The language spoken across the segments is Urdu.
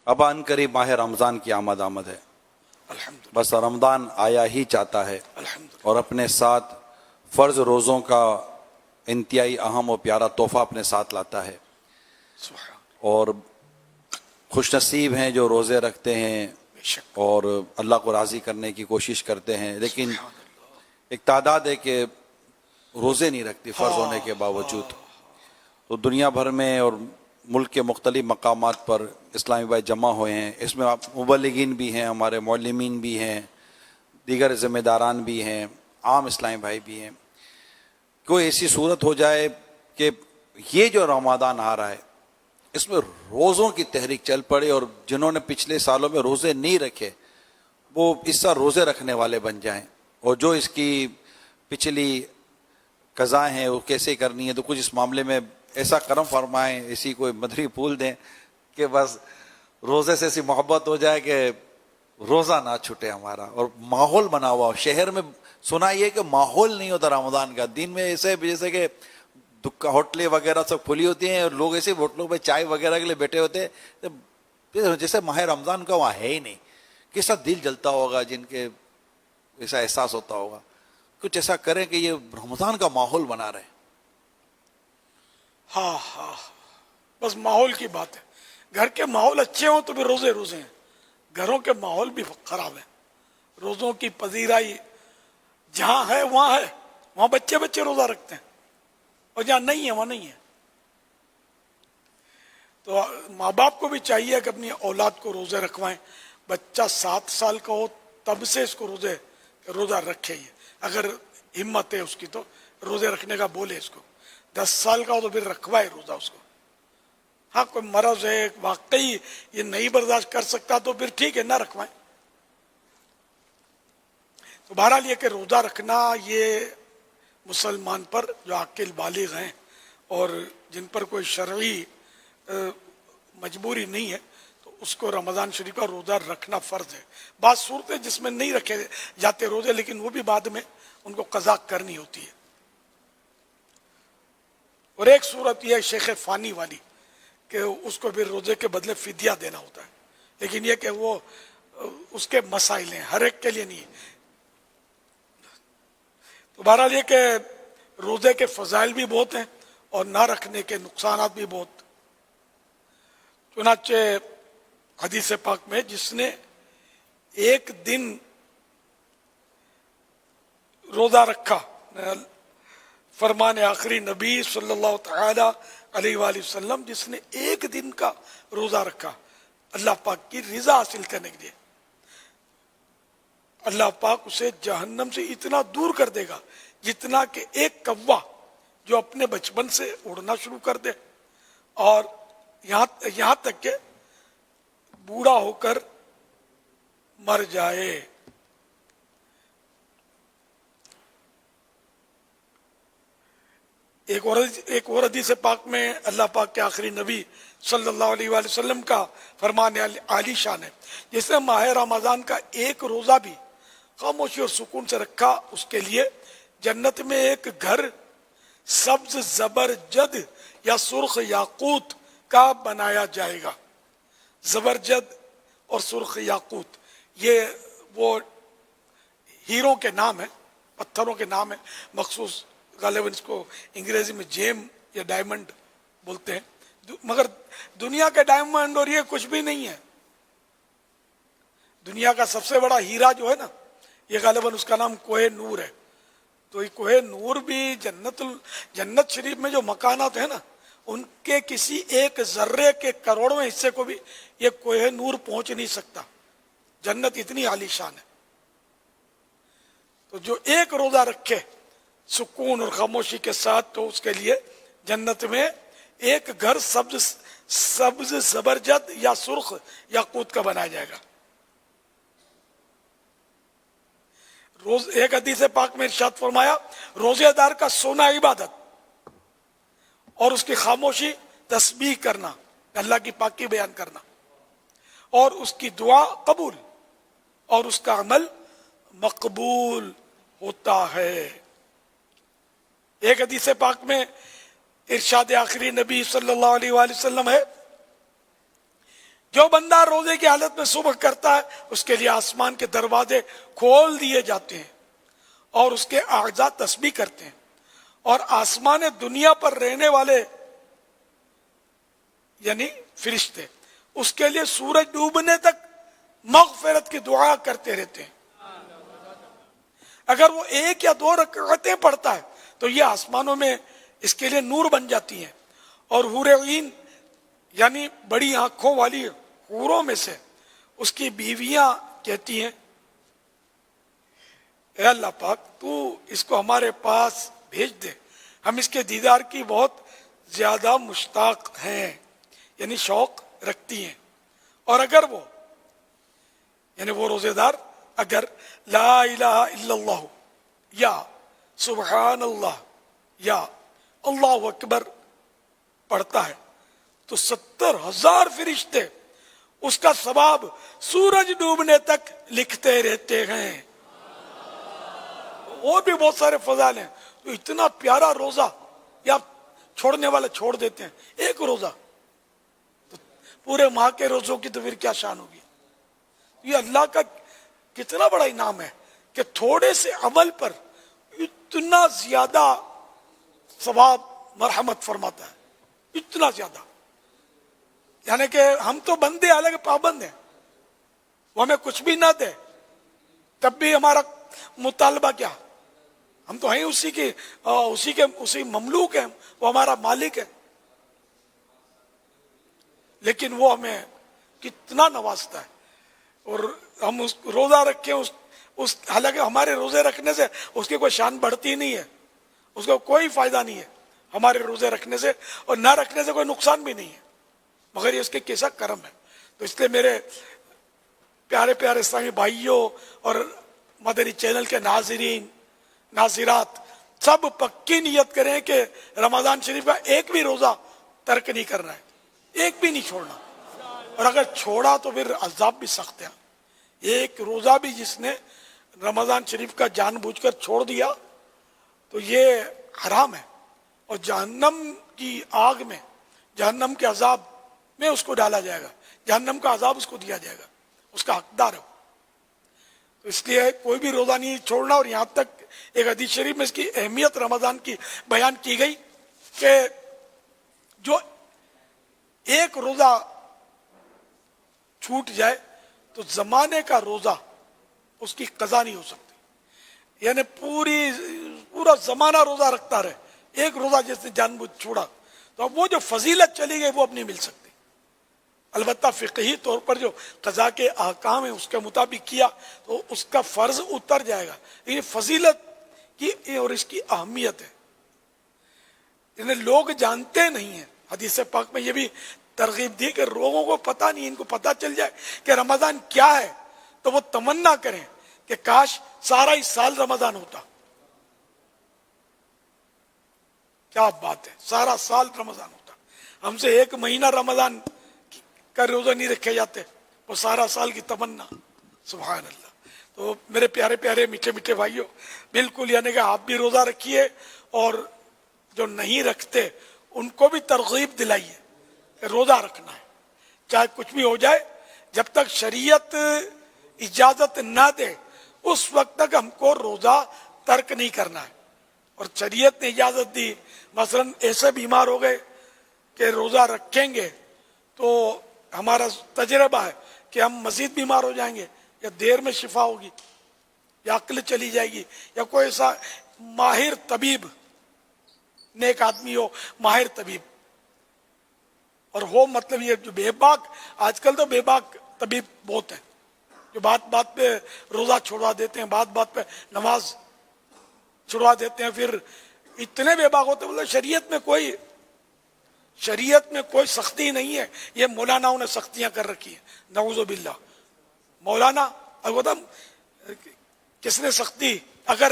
اب ان قریب ماہ رمضان کی آمد ہے، الحمدللہ بس رمضان آیا ہی چاہتا ہے، الحمدللہ اور اپنے ساتھ فرض روزوں کا انتہائی اہم و پیارا تحفہ اپنے ساتھ لاتا ہے۔ سبحان اور خوش نصیب ہیں جو روزے رکھتے ہیں بے شک اور اللہ کو راضی کرنے کی کوشش کرتے ہیں، لیکن سبحان اللہ ایک تعداد ہے کہ روزے نہیں رکھتی فرض ہونے کے باوجود۔ تو دنیا بھر میں اور ملک کے مختلف مقامات پر اسلامی بھائی جمع ہوئے ہیں، اس میں مبلغین بھی ہیں، ہمارے معلمین بھی ہیں، دیگر ذمہ داران بھی ہیں، عام اسلامی بھائی بھی ہیں۔ کوئی ایسی صورت ہو جائے کہ یہ جو رمضان آ رہا ہے اس میں روزوں کی تحریک چل پڑے، اور جنہوں نے پچھلے سالوں میں روزے نہیں رکھے وہ اس سال روزے رکھنے والے بن جائیں، اور جو اس کی پچھلی قضا ہیں وہ کیسے کرنی ہے، تو کچھ اس معاملے میں ایسا کرم فرمائیں، ایسی کوئی مدری پھول دیں کہ بس روزے سے ایسی محبت ہو جائے کہ روزہ نہ چھوٹے ہمارا، اور ماحول بنا ہوا ہو۔ شہر میں سنا یہ کہ ماحول نہیں ہوتا رمضان کا، دن میں ایسے جیسے کہ ہوٹلیں وغیرہ سب کھلی ہوتی ہیں، اور لوگ ایسے ہوٹلوں پہ چائے وغیرہ کے لیے بیٹھے ہوتے ہیں جیسے ماہ رمضان کا وہاں ہے ہی نہیں۔ کیسا دل جلتا ہوگا جن کے ایسا احساس ہوتا ہوگا۔ کچھ ایسا کریں کہ یہ رمضان کا ماحول بنا رہے۔ ہاں ہاں بس ماحول کی بات ہے، گھر کے ماحول اچھے ہوں تو پھر روزے روزے ہیں، گھروں کے ماحول بھی خراب ہیں، روزوں کی پذیرائی جہاں ہے وہاں بچے روزہ رکھتے ہیں، اور جہاں نہیں ہے وہاں نہیں ہے۔ تو ماں باپ کو بھی چاہیے کہ اپنی اولاد کو روزے رکھوائیں۔ بچہ 7 سال کا ہو تب سے اس کو روزہ رکھے ہی، اگر ہمت ہے اس کی تو روزے رکھنے کا بولے اس کو۔ 10 سال کا ہو تو پھر رکھوائے روزہ اس کو۔ ہاں کوئی مرض ہے واقعی یہ نہیں برداشت کر سکتا تو پھر ٹھیک ہے، نہ رکھوائیں۔ تو بہرحال یہ کہ روزہ رکھنا یہ مسلمان پر جو عاقل بالغ ہیں اور جن پر کوئی شرعی مجبوری نہیں ہے تو اس کو رمضان شریف کا روزہ رکھنا فرض ہے۔ بعض صورتیں جس میں نہیں رکھے جاتے روزے، لیکن وہ بھی بعد میں ان کو قضا کرنی ہوتی ہے۔ اور ایک صورت یہ ہے شیخ فانی والی کہ اس کو پھر روزے کے بدلے فدیہ دینا ہوتا ہے، لیکن یہ کہ وہ اس کے مسائل ہیں، ہر ایک کے لیے نہیں۔ تو بہرحال یہ کہ روزے کے فضائل بھی بہت ہیں اور نہ رکھنے کے نقصانات بھی بہت۔ چنانچہ حدیث پاک میں جس نے ایک دن روزہ رکھا، فرمان آخری نبی صلی اللہ تعالی علیہ وآلہ وسلم، جس نے ایک دن کا روزہ رکھا اللہ پاک کی رضا حاصل کرنے کے لیے، اللہ پاک اسے جہنم سے اتنا دور کر دے گا جتنا کہ ایک کوا جو اپنے بچپن سے اڑنا شروع کر دے اور یہاں تک کہ بوڑھا ہو کر مر جائے۔ ایک اور حدیث پاک میں اللہ پاک کے آخری نبی صلی اللہ علیہ وآلہ وسلم کا فرمان عالی شان ہے، جس نے ماہ رمضان کا ایک روزہ بھی خاموشی اور سکون سے رکھا، اس کے لیے جنت میں ایک گھر سبز زبرجد یا سرخ یاقوت کا بنایا جائے گا۔ زبرجد اور سرخ یاقوت یہ وہ ہیروں کے نام ہیں، پتھروں کے نام ہیں، مخصوص غالباً اس کو انگریزی میں جیم یا ڈائمنڈ بولتے ہیں، مگر دنیا کے ڈائمنڈ اور یہ کچھ بھی نہیں ہے۔ دنیا کا سب سے بڑا ہیرا جو ہے نا، یہ غالباً اس کا نام کوہ نور ہے۔ تو یہ کوہ نور بھی جنت شریف میں جو مکانات ہیں نا، ان کے کسی ایک ذرے کے کروڑویں حصے کو بھی یہ کوہ نور پہنچ نہیں سکتا۔ جنت اتنی عالی شان ہے۔ تو جو ایک روزہ رکھے سکون اور خاموشی کے ساتھ، تو اس کے لیے جنت میں ایک گھر سبز زبرجد یا سرخ یاقوت کا بنایا جائے گا۔ ایک حدیث پاک میں ارشاد فرمایا، روزے دار کا سونا عبادت اور اس کی خاموشی تسبیح کرنا، اللہ کی پاکی بیان کرنا، اور اس کی دعا قبول اور اس کا عمل مقبول ہوتا ہے۔ ایک حدیث پاک میں ارشاد آخری نبی صلی اللہ علیہ وآلہ وسلم ہے، جو بندہ روزے کی حالت میں صبح کرتا ہے اس کے لیے آسمان کے دروازے کھول دیے جاتے ہیں اور اس کے اعضاء تسبیح کرتے ہیں، اور آسمان دنیا پر رہنے والے یعنی فرشتے اس کے لیے سورج ڈوبنے تک مغفرت کی دعا کرتے رہتے ہیں۔ اگر وہ 1 یا 2 رکعتیں پڑھتا ہے تو یہ آسمانوں میں اس کے لیے نور بن جاتی ہیں، اور حور عین یعنی بڑی آنکھوں والی حوروں میں سے اس کی بیویاں کہتی ہیں اے اللہ پاک تو اس کو ہمارے پاس بھیج دے، ہم اس کے دیدار کی بہت زیادہ مشتاق ہیں، یعنی شوق رکھتی ہیں۔ اور اگر وہ یعنی وہ روزے دار اگر لا الہ الا اللہ یا سبحان اللہ یا اللہ اکبر پڑھتا ہے تو 70,000 فرشتے اس کا ثواب سورج ڈوبنے تک لکھتے رہتے ہیں۔ اور بھی بہت سارے فضائل ہیں، تو اتنا پیارا روزہ یا چھوڑنے والے چھوڑ دیتے ہیں 1 روزہ، تو پورے ماہ کے روزوں کی تو پھر کیا شان ہوگی۔ یہ اللہ کا کتنا بڑا انعام ہے کہ تھوڑے سے عمل پر اتنا زیادہ ثواب مرحمت فرماتا ہے، اتنا زیادہ، یعنی کہ ہم تو بندے حالانکہ پابند ہیں، وہ ہمیں کچھ بھی نہ دے تب بھی ہمارا مطالبہ کیا، ہم تو ہیں اسی مملوک ہیں، وہ ہمارا مالک ہے، لیکن وہ ہمیں کتنا نوازتا ہے۔ اور ہم اس روزہ رکھیں حالانکہ ہمارے روزے رکھنے سے اس کی کوئی شان بڑھتی نہیں ہے، اس کو کوئی فائدہ نہیں ہے ہمارے روزے رکھنے سے، اور نہ رکھنے سے کوئی نقصان بھی نہیں ہے، مگر یہ اس کے کیسا کرم ہے۔ تو اس لیے میرے پیارے پیارے اسلامی بھائیوں اور مدنی چینل کے ناظرین ناظرات، سب پکی نیت کریں کہ رمضان شریف کا 1 بھی روزہ ترک نہیں کرنا ہے، 1 بھی نہیں چھوڑنا، اور اگر چھوڑا تو پھر عذاب بھی سخت ہے۔ 1 روزہ بھی جس نے رمضان شریف کا جان بوجھ کر چھوڑ دیا تو یہ حرام ہے، اور جہنم کی آگ میں، جہنم کے عذاب میں اس کو ڈالا جائے گا، جہنم کا عذاب اس کو دیا جائے گا، اس کا حقدار ہے۔ تو اس لیے کوئی بھی روزہ نہیں چھوڑنا۔ اور یہاں تک ایک حدیث شریف میں اس کی اہمیت رمضان کی بیان کی گئی کہ جو 1 روزہ چھوٹ جائے تو زمانے کا روزہ اس کی قضا نہیں ہو سکتی، یعنی پورا زمانہ روزہ رکھتا رہے، 1 روزہ جس نے جان بوجھ چھوڑا تو اب وہ جو فضیلت چلی گئی وہ اب نہیں مل سکتی۔ البتہ فقہی طور پر جو قضا کے احکام ہیں اس کے مطابق کیا تو اس کا فرض اتر جائے گا، لیکن فضیلت کی اور اس کی اہمیت ہے انہیں لوگ جانتے نہیں ہیں۔ حدیث پاک میں یہ بھی ترغیب دی کہ لوگوں کو پتہ نہیں، ان کو پتہ چل جائے کہ رمضان کیا ہے تو وہ تمنا کریں کہ کاش سارا ہی سال رمضان ہوتا۔ کیا بات ہے، سارا سال رمضان ہوتا۔ ہم سے 1 مہینہ رمضان کا روزہ نہیں رکھے جاتے، وہ سارا سال کی تمنا، سبحان اللہ۔ تو میرے پیارے پیارے میٹھے میٹھے بھائیوں، بالکل یعنی کہ آپ بھی روزہ رکھیے، اور جو نہیں رکھتے ان کو بھی ترغیب دلائیے کہ روزہ رکھنا ہے، چاہے کچھ بھی ہو جائے، جب تک شریعت اجازت نہ دے اس وقت تک ہم کو روزہ ترک نہیں کرنا ہے۔ اور شریعت نے اجازت دی، مثلا ایسے بیمار ہو گئے کہ روزہ رکھیں گے تو ہمارا تجربہ ہے کہ ہم مزید بیمار ہو جائیں گے، یا دیر میں شفا ہوگی، یا عقل چلی جائے گی، یا کوئی ایسا ماہر طبیب، نیک آدمی ہو ماہر طبیب، اور ہو مطلب یہ جو بے باک، آج کل تو بے باک طبیب بہت ہیں جو بات بات پہ روزہ چھوڑوا دیتے ہیں، بات بات پہ نماز چھوڑوا دیتے ہیں، پھر اتنے بے باک ہوتے ہیں۔ مطلب شریعت میں کوئی سختی نہیں ہے، یہ مولاناؤں نے سختیاں کر رکھی ہیں، نعوذ باللہ۔ مولانا البتہ کس نے سختی، اگر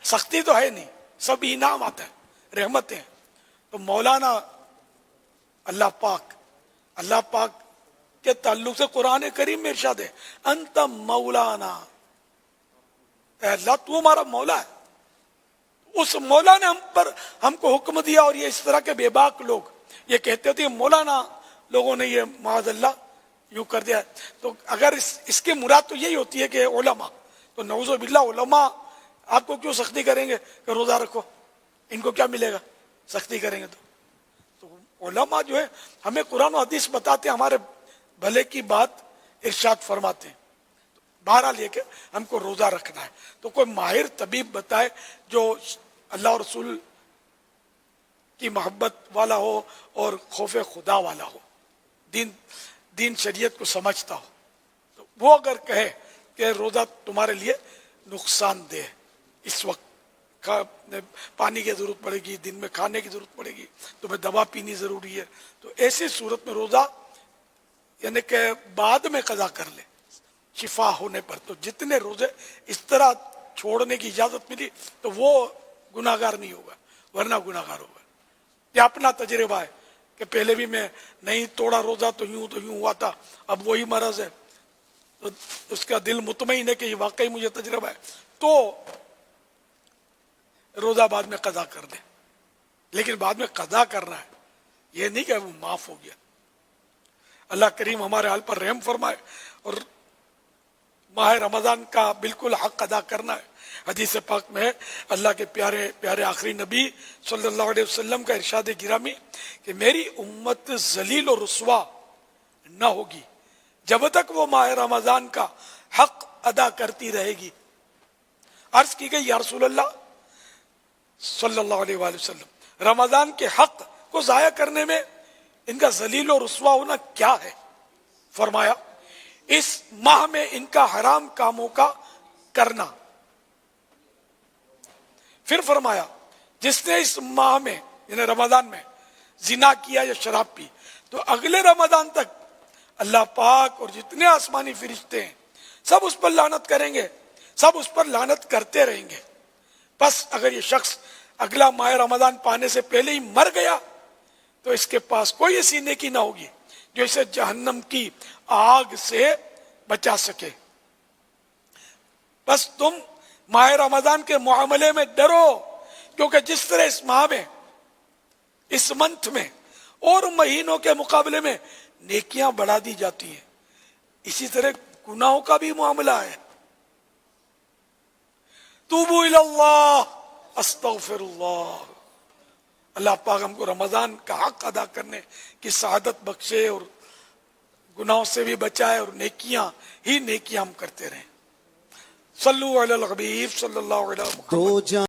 سختی تو ہے نہیں، سب انعام آتا ہے، رحمتیں۔ تو مولانا اللہ پاک کے تعلق سے قرآن کریم میں ارشاد ہے انت مولانا، اے اللہ تو ہمارا مولا ہے۔ اس مولا نے ہم کو حکم دیا، اور یہ اس طرح کے بے باک لوگ یہ کہتے تھے مولانا لوگوں نے یہ معاذ اللہ یوں کر دیا. تو اگر اس کی مراد تو یہی ہوتی ہے کہ علماء, تو نعوذ باللہ علماء آپ کو کیوں سختی کریں گے کہ روزہ رکھو؟ ان کو کیا ملے گا سختی کریں گے؟ تو علماء جو ہے ہمیں قرآن و حدیث بتاتے ہیں, ہمارے بھلے کی بات ارشاد فرماتے ہیں. بہرحال یہ کہ ہم کو روزہ رکھنا ہے. تو کوئی ماہر طبیب بتائے جو اللہ اور رسول کی محبت والا ہو اور خوف خدا والا ہو, دین شریعت کو سمجھتا ہو, تو وہ اگر کہے کہ روزہ تمہارے لیے نقصان دہ, اس وقت پانی کی ضرورت پڑے گی, دن میں کھانے کی ضرورت پڑے گی, تمہیں دوا پینی ضروری ہے, تو ایسی صورت میں روزہ یعنی کہ بعد میں قضا کر لے شفا ہونے پر. تو جتنے روزے اس طرح چھوڑنے کی اجازت ملی تو وہ گناہگار نہیں ہوگا, ورنہ گناہگار ہوگا. یہ اپنا تجربہ ہے کہ پہلے بھی میں نہیں توڑا روزہ تو یوں ہوا تھا, اب وہی مرض ہے, تو اس کا دل مطمئن ہے کہ یہ واقعی مجھے تجربہ ہے, تو روزہ بعد میں قضا کر دے. لیکن بعد میں قضا کرنا ہے, یہ نہیں کہ وہ معاف ہو گیا. اللہ کریم ہمارے حال پر رحم فرمائے اور ماہ رمضان کا بالکل حق ادا کرنا ہے. حدیث پاک میں ہے اللہ کے پیارے پیارے آخری نبی صلی اللہ علیہ وسلم کا ارشاد گرامی کہ میری امت ذلیل و رسوا نہ ہوگی جب تک وہ ماہ رمضان کا حق ادا کرتی رہے گی. عرض کی گئی یا رسول اللہ صلی اللہ علیہ وآلہ وسلم, رمضان کے حق کو ضائع کرنے میں ان کا ذلیل و رسوا ہونا کیا ہے؟ فرمایا اس ماہ میں ان کا حرام کاموں کا کرنا. پھر فرمایا جس نے اس ماہ میں یعنی رمضان میں زنا کیا یا شراب پی تو اگلے رمضان تک اللہ پاک اور جتنے آسمانی فرشتے ہیں سب اس پر لعنت کریں گے, سب اس پر لعنت کرتے رہیں گے. بس اگر یہ شخص اگلا ماہ رمضان پانے سے پہلے ہی مر گیا تو اس کے پاس کوئی ایسی نیکی نہ ہوگی جو اسے جہنم کی آگ سے بچا سکے. بس تم ماہ رمضان کے معاملے میں ڈرو, کیونکہ جس طرح اس ماہ میں اس منتھ میں اور مہینوں کے مقابلے میں نیکیاں بڑھا دی جاتی ہیں, اسی طرح گناہوں کا بھی معاملہ ہے. توبوا الی اللہ استغفر اللہ. اللہ پاک ہم کو رمضان کا حق ادا کرنے کی سعادت بخشے اور گناہوں سے بھی بچائے اور نیکیاں ہی نیکیاں ہم کرتے رہیں. صلو علی الحبیب صلی اللہ علیہ وسلم.